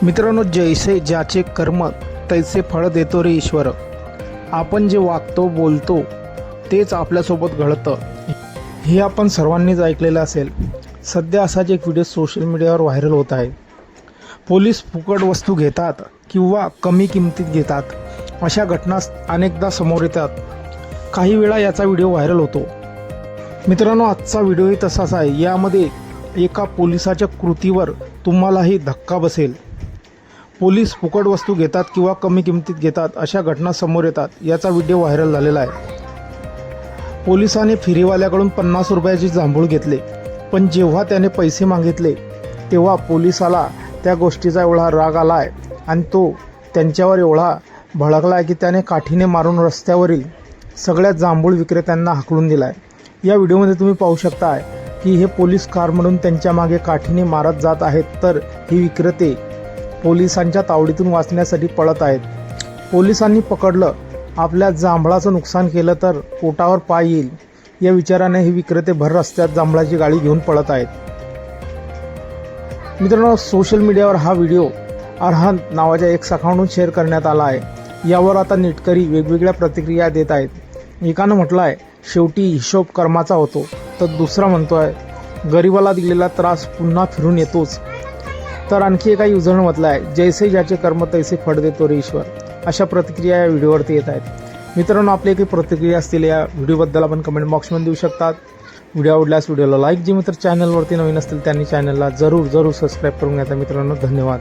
मित्रांनो, जैसे ज्याचे कर्म तैसे फळ देतो रे ईश्वर. आपण जे वागतो बोलतो तेच आपल्यासोबत घडतं हे आपण सर्वांनीच ऐकलेलं असेल. सध्या असाच एक व्हिडिओ सोशल मीडियावर व्हायरल होत आहे. पोलीस फुकट वस्तू घेतात किंवा कमी किमतीत घेतात अशा घटना अनेकदा समोर येतात. काही वेळा याचा व्हिडिओ व्हायरल होतो. मित्रांनो, आजचा व्हिडिओही तसाच आहे. यामध्ये एका पोलिसाच्या कृतीवर तुम्हालाही धक्का बसेल. पोलीस फुकट वस्तू घेतात किंवा कमी किमतीत घेतात अशा घटना समोर येतात. याचा व्हिडिओ व्हायरल झालेला आहे. पोलिसाने फेरीवाल्याकडून 50 रुपयाची जांभूळ घेतले, पण जेव्हा त्याने पैसे मागितले तेव्हा पोलिसाला त्या गोष्टीचा एवढा राग आला आहे आणि तो त्यांच्यावर एवढा भडकला आहे की त्याने काठीने मारून रस्त्यावरील सगळ्या जांभूळ विक्रेत्यांना हाकलून दिला आहे. या व्हिडिओमध्ये तुम्ही पाहू शकता की हे पोलीस कारमधून त्यांच्या मागे काठीने मारत जात आहेत, तर ही विक्रेते पोलिसांच्या तावडीतून वाचण्यासाठी पळत आहेत. पोलिसांनी पकडलं, आपल्या जांभळाचं नुकसान केलं तर पोटावर पाय येईल या विचाराने ही विक्रेते भर रस्त्यात जांभळाची गाडी घेऊन पळत आहेत. मित्रांनो, सोशल मीडियावर हा व्हिडिओ अरहंत नावाच्या एक अकाउंटहून शेअर करण्यात आला आहे. यावर आता नेटकरी वेगवेगळ्या प्रतिक्रिया देत आहेत. एकानं म्हटलं आहे, शेवटी हिशोब कर्माचा होतो, तर दुसरा म्हणतोय गरिबाला दिलेला त्रास पुन्हा फिरून येतोच. तर आणखी एका युजरनं म्हटलं आहे, जैसे ज्याचे कर्म तैसे फळ देतो रे ईश्वर. अशा प्रतिक्रिया या व्हिडिओवरती येत आहेत. मित्रांनो, आपली काही प्रतिक्रिया असतील या व्हिडिओबद्दल आपण कमेंट बॉक्समध्ये देऊ शकतात. व्हिडिओ आवडल्यास व्हिडिओला लाईक, जे मित्र चॅनलवरती नवीन असतील त्यांनी चॅनलला जरूर सबस्क्राईब करून घ्या. मित्रांनो, धन्यवाद.